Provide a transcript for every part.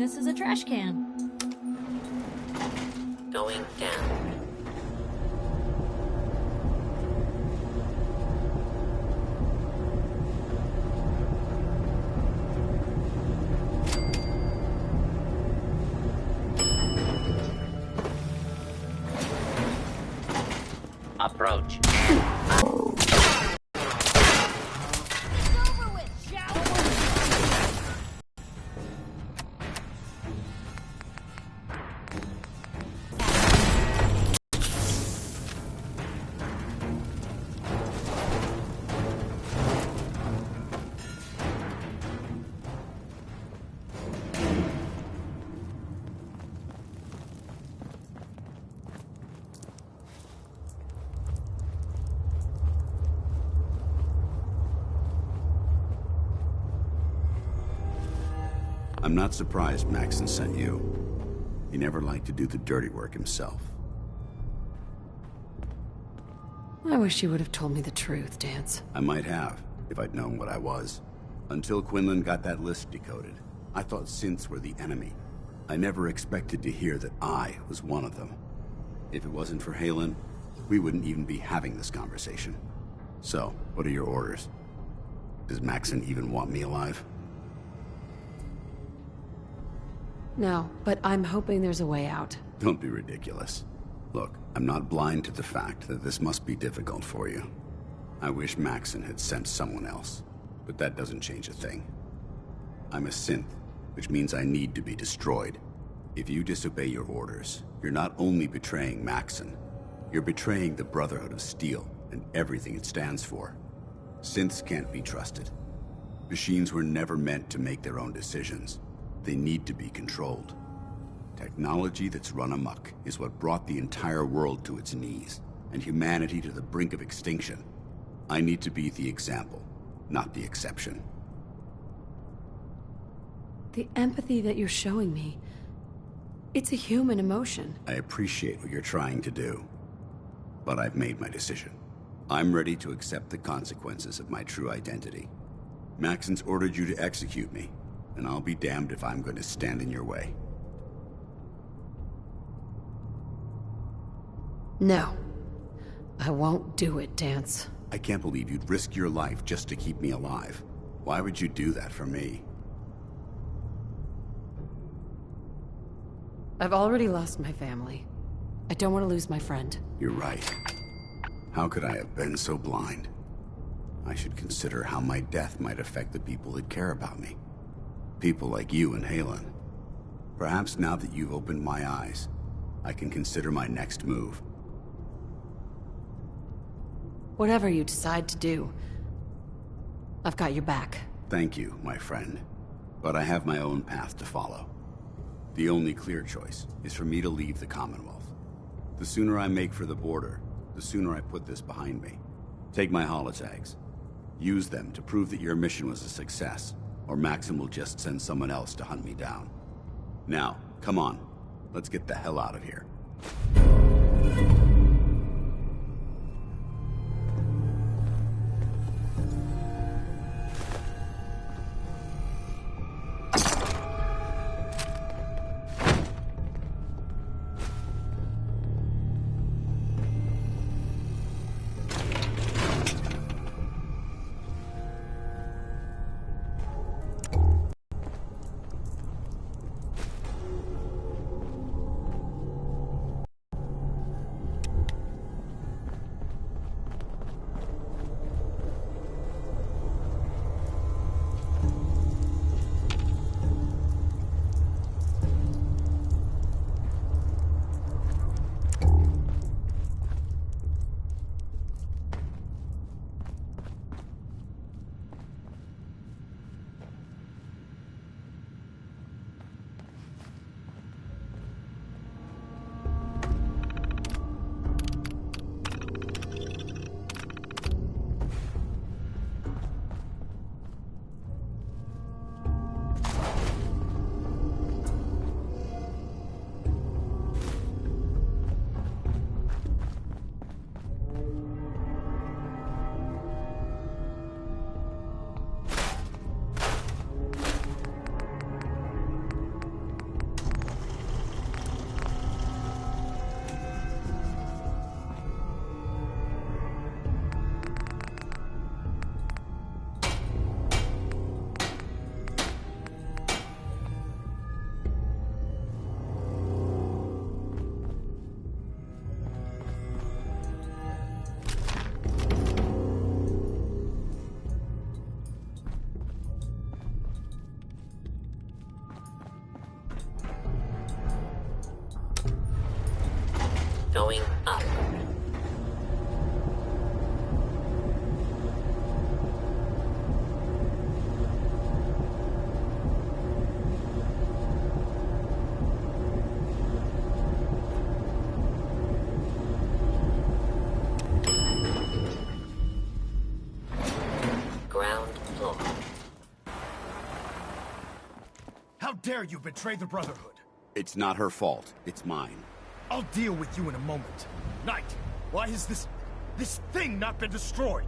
this as a trash can. Going down. Approach. I'm not surprised Maxon sent you. He never liked to do the dirty work himself. I wish you would have told me the truth, Dance. I might have, if I'd known what I was. Until Quinlan got that list decoded, I thought synths were the enemy. I never expected to hear that I was one of them. If it wasn't for Halen, we wouldn't even be having this conversation. So, what are your orders? Does Maxon even want me alive? No, but I'm hoping there's a way out. Don't be ridiculous. Look, I'm not blind to the fact that this must be difficult for you. I wish Maxon had sent someone else, but that doesn't change a thing. I'm a synth, which means I need to be destroyed. If you disobey your orders, you're not only betraying Maxon, you're betraying the Brotherhood of Steel and everything it stands for. Synths can't be trusted. Machines were never meant to make their own decisions. They need to be controlled. Technology that's run amok is what brought the entire world to its knees, and humanity to the brink of extinction. I need to be the example, not the exception. The empathy that you're showing me, it's a human emotion. I appreciate what you're trying to do, but I've made my decision. I'm ready to accept the consequences of my true identity. Maxon's ordered you to execute me, and I'll be damned if I'm going to stand in your way. No. I won't do it, Dance. I can't believe you'd risk your life just to keep me alive. Why would you do that for me? I've already lost my family. I don't want to lose my friend. You're right. How could I have been so blind? I should consider how my death might affect the people that care about me. People like you and Halen. Perhaps now that you've opened my eyes, I can consider my next move. Whatever you decide to do, I've got your back. Thank you, my friend. But I have my own path to follow. The only clear choice is for me to leave the Commonwealth. The sooner I make for the border, the sooner I put this behind me. Take my holotags. Use them to prove that your mission was a success, or Maxon will just send someone else to hunt me down. Now, come on. Let's get the hell out of here. Going up. Ground floor. How dare you betray the Brotherhood? It's not her fault. It's mine. I'll deal with you in a moment. Knight, why has this thing not been destroyed?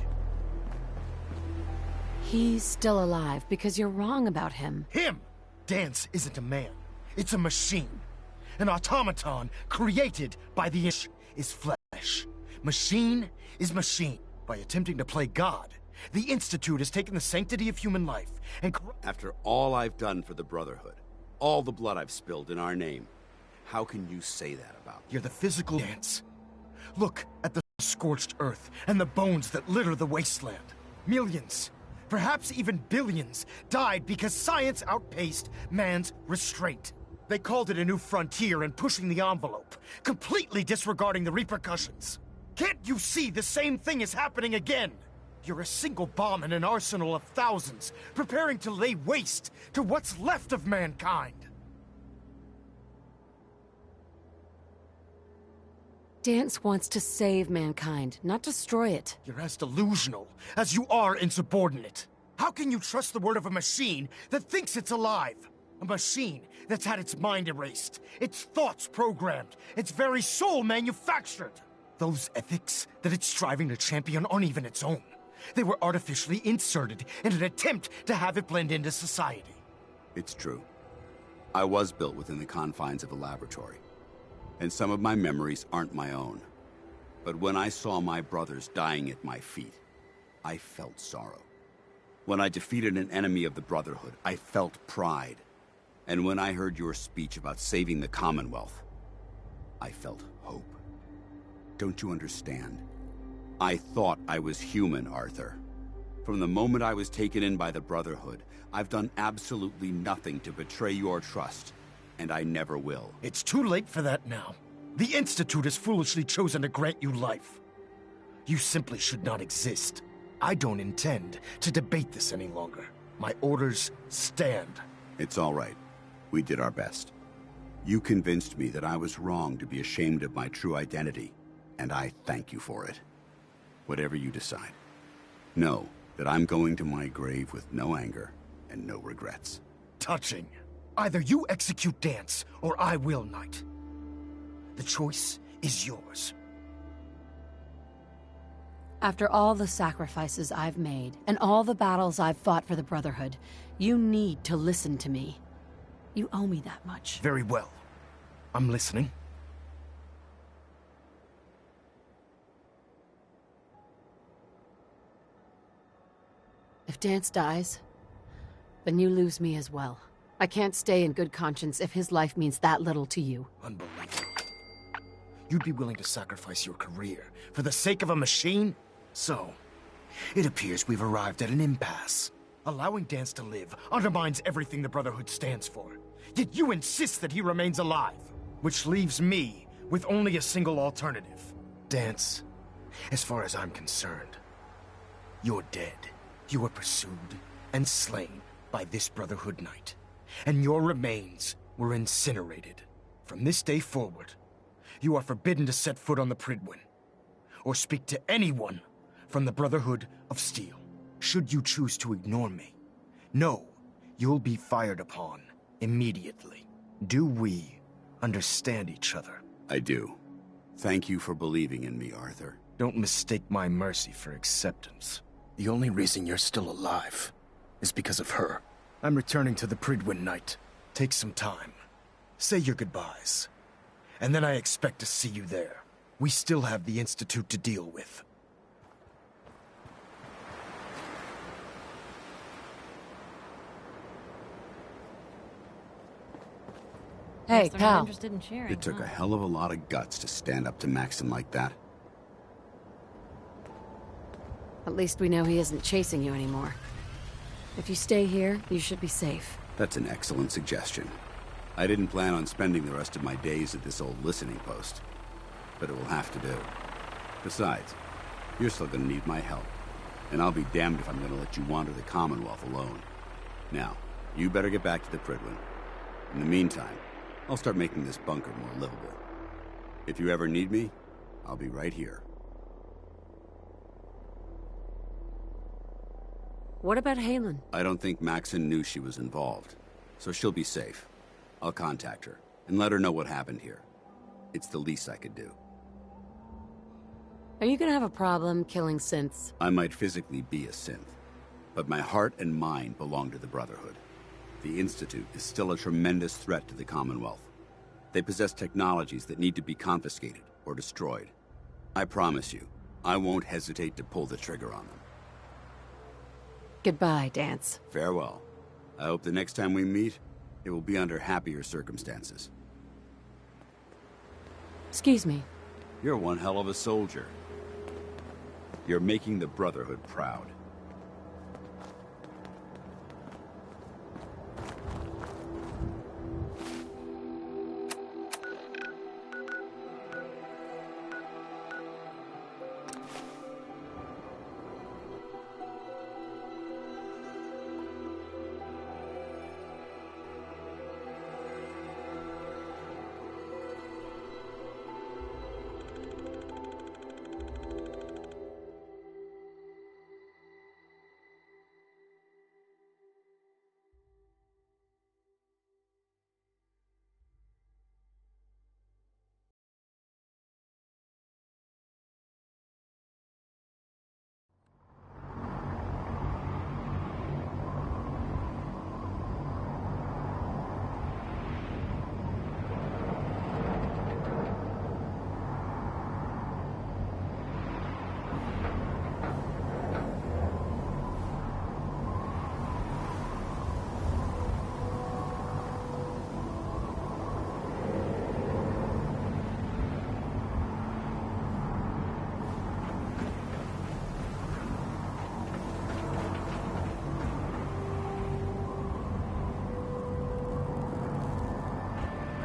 He's still alive because you're wrong about him. Him! Dance isn't a man. It's a machine. An automaton created by the is flesh. Machine is machine. By attempting to play God, the Institute has taken the sanctity of human life and After all I've done for the Brotherhood, all the blood I've spilled in our name, how can you say that about me? You're the physical Dance. Look at the scorched earth and the bones that litter the wasteland. Millions, perhaps even billions, died because science outpaced man's restraint. They called it a new frontier and pushing the envelope, completely disregarding the repercussions. Can't you see the same thing is happening again? You're a single bomb in an arsenal of thousands, preparing to lay waste to what's left of mankind. Dance wants to save mankind, not destroy it. You're as delusional as you are insubordinate. How can you trust the word of a machine that thinks it's alive? A machine that's had its mind erased, its thoughts programmed, its very soul manufactured. Those ethics that it's striving to champion aren't even its own. They were artificially inserted in an attempt to have it blend into society. It's true. I was built within the confines of a laboratory, and some of my memories aren't my own. But when I saw my brothers dying at my feet, I felt sorrow. When I defeated an enemy of the Brotherhood, I felt pride. And when I heard your speech about saving the Commonwealth, I felt hope. Don't you understand? I thought I was human, Arthur. From the moment I was taken in by the Brotherhood, I've done absolutely nothing to betray your trust, and I never will. It's too late for that now. The Institute has foolishly chosen to grant you life. You simply should not exist. I don't intend to debate this any longer. My orders stand. It's all right. We did our best. You convinced me that I was wrong to be ashamed of my true identity, and I thank you for it. Whatever you decide, know that I'm going to my grave with no anger and no regrets. Touching. Either you execute Dance, or I will, Knight. The choice is yours. After all the sacrifices I've made, and all the battles I've fought for the Brotherhood, you need to listen to me. You owe me that much. Very well. I'm listening. If Dance dies, then you lose me as well. I can't stay in good conscience if his life means that little to you. Unbelievable. You'd be willing to sacrifice your career for the sake of a machine? So, it appears we've arrived at an impasse. Allowing Dance to live undermines everything the Brotherhood stands for. Yet you insist that he remains alive, which leaves me with only a single alternative. Dance, as far as I'm concerned, you're dead. You were pursued and slain by this Brotherhood Knight, and your remains were incinerated. From this day forward, you are forbidden to set foot on the Pridwin, or speak to anyone from the Brotherhood of Steel. Should you choose to ignore me, know you'll be fired upon immediately. Do we understand each other? I do. Thank you for believing in me, Arthur. Don't mistake my mercy for acceptance. The only reason you're still alive is because of her. I'm returning to the Pridwin Knight. Take some time. Say your goodbyes. And then I expect to see you there. We still have the Institute to deal with. Hey, Guess they're not pal. interested in sharing, It took huh? a hell of a lot of guts to stand up to Maxim like that. At least we know he isn't chasing you anymore. If you stay here, you should be safe. That's an excellent suggestion. I didn't plan on spending the rest of my days at this old listening post. but it will have to do. Besides, you're still gonna need my help. And I'll be damned if I'm gonna let you wander the Commonwealth alone. Now, you better get back to the Prydwen. In the meantime, I'll start making this bunker more livable. If you ever need me, I'll be right here. What about Halen? I don't think Maxon knew she was involved, so she'll be safe. I'll contact her and let her know what happened here. It's the least I could do. Are you gonna have a problem killing synths? I might physically be a synth, but my heart and mind belong to the Brotherhood. The Institute is still a tremendous threat to the Commonwealth. They possess technologies that need to be confiscated or destroyed. I promise you, I won't hesitate to pull the trigger on them. Goodbye, Dance. Farewell. I hope the next time we meet, it will be under happier circumstances. Excuse me. You're one hell of a soldier. You're making the Brotherhood proud.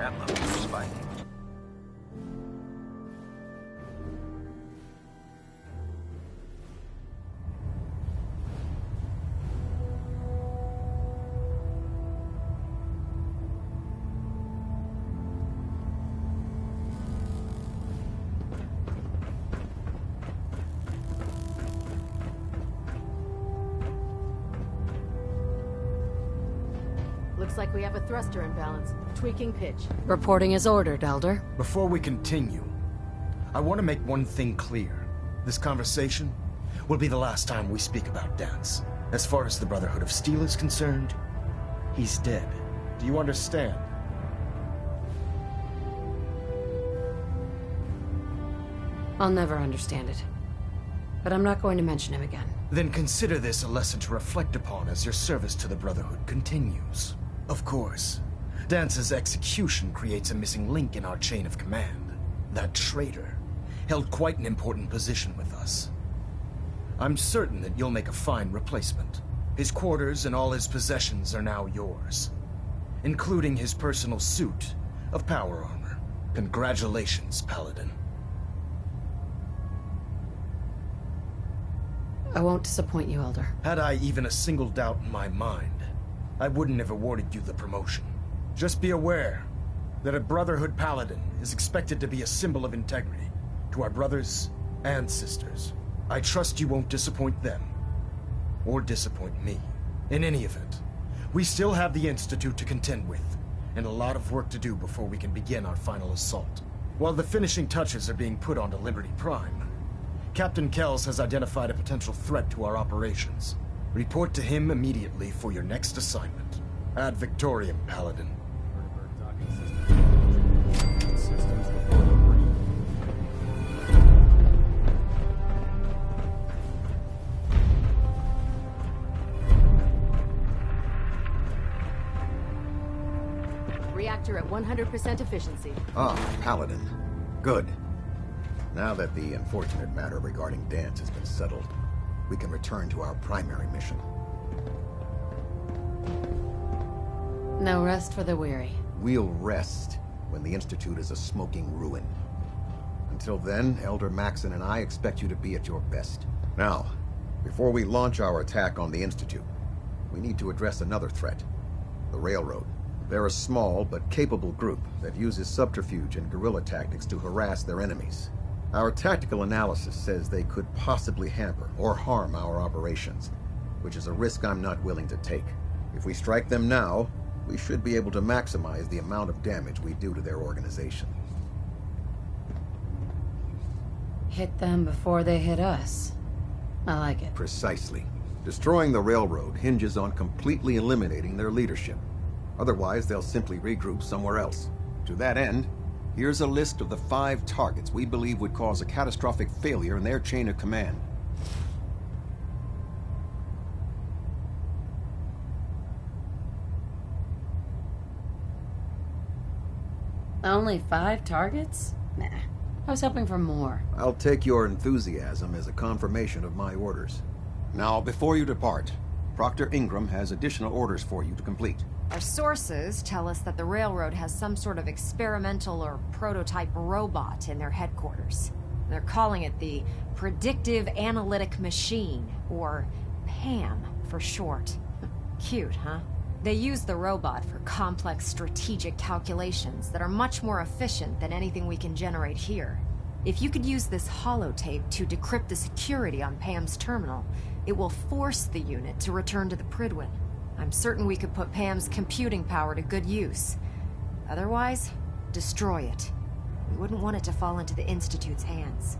That looks spiky. Looks like we have a thruster imbalance. Tweaking pitch. Reporting as ordered, Elder. Before we continue, I want to make one thing clear. This conversation will be the last time we speak about Dance. As far as the Brotherhood of Steel is concerned, he's dead. Do you understand? I'll never understand it. But I'm not going to mention him again. Then consider this a lesson to reflect upon as your service to the Brotherhood continues. Of course, Dance's execution creates a missing link in our chain of command. That traitor held quite an important position with us. I'm certain that you'll make a fine replacement. His quarters and all his possessions are now yours, including his personal suit of power armor. Congratulations, Paladin. I won't disappoint you, Elder. Had I even a single doubt in my mind, I wouldn't have awarded you the promotion. Just be aware that a Brotherhood Paladin is expected to be a symbol of integrity to our brothers and sisters. I trust you won't disappoint them, or disappoint me. In any event, we still have the Institute to contend with, and a lot of work to do before we can begin our final assault. While the finishing touches are being put onto Liberty Prime, Captain Kells has identified a potential threat to our operations. Report to him immediately for your next assignment. Ad Victoriam, Paladin. Reactor at 100% efficiency. Ah, Paladin. Good. Now that the unfortunate matter regarding Dance has been settled, we can return to our primary mission. No rest for the weary. We'll rest when the Institute is a smoking ruin. Until then, Elder Maxon and I expect you to be at your best. Now, before we launch our attack on the Institute, we need to address another threat. The Railroad. They're a small but capable group that uses subterfuge and guerrilla tactics to harass their enemies. Our tactical analysis says they could possibly hamper or harm our operations, which is a risk I'm not willing to take. If we strike them now, we should be able to maximize the amount of damage we do to their organization. Hit them before they hit us. I like it. Precisely. Destroying the Railroad hinges on completely eliminating their leadership. Otherwise, they'll simply regroup somewhere else. To that end, here's a list of the 5 targets we believe would cause a catastrophic failure in their chain of command. Only 5 targets? Nah. I was hoping for more. I'll take your enthusiasm as a confirmation of my orders. Now, before you depart, Proctor Ingram has additional orders for you to complete. Our sources tell us that the Railroad has some sort of experimental or prototype robot in their headquarters. They're calling it the Predictive Analytic Machine, or PAM for short. Cute, huh? They use the robot for complex strategic calculations that are much more efficient than anything we can generate here. If you could use this holotape to decrypt the security on PAM's terminal, it will force the unit to return to the Prydwen. I'm certain we could put PAM's computing power to good use. Otherwise, destroy it. We wouldn't want it to fall into the Institute's hands.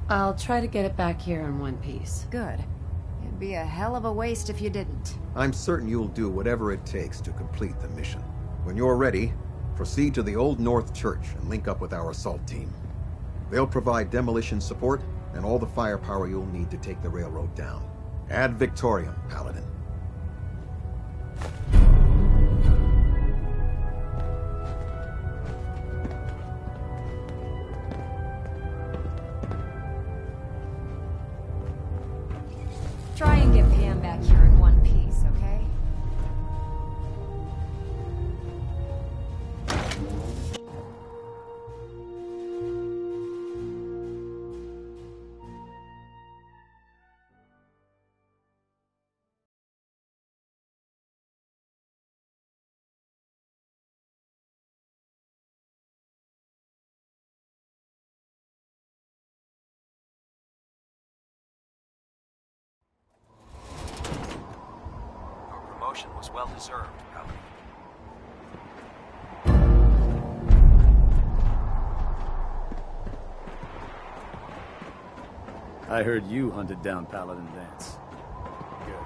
I'll try to get it back here in one piece. Good. It'd be a hell of a waste if you didn't. I'm certain you'll do whatever it takes to complete the mission. When you're ready, proceed to the Old North Church and link up with our assault team. They'll provide demolition support and all the firepower you'll need to take the Railroad down. Ad Victoriam, Paladin. Try and get Pam back here in one piece, okay? Promotion was well deserved, Paladin. I heard you hunted down Paladin Vance. Good.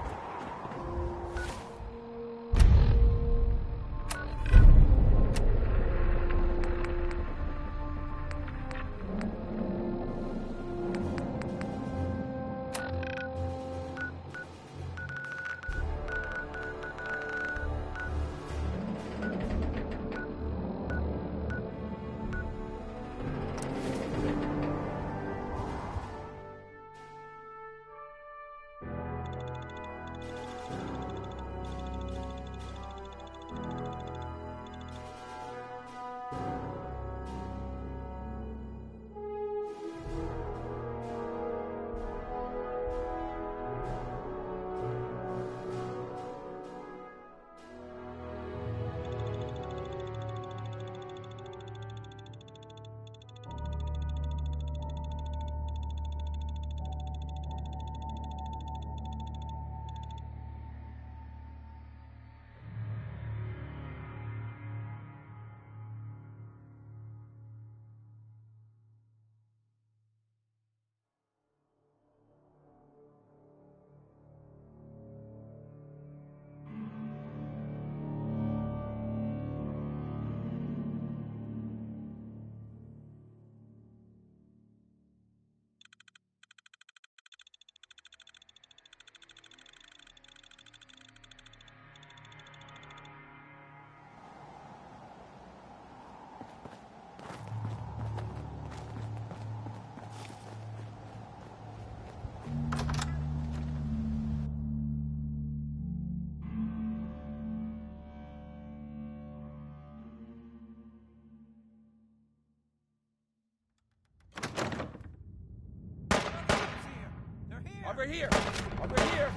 Over here! Over here!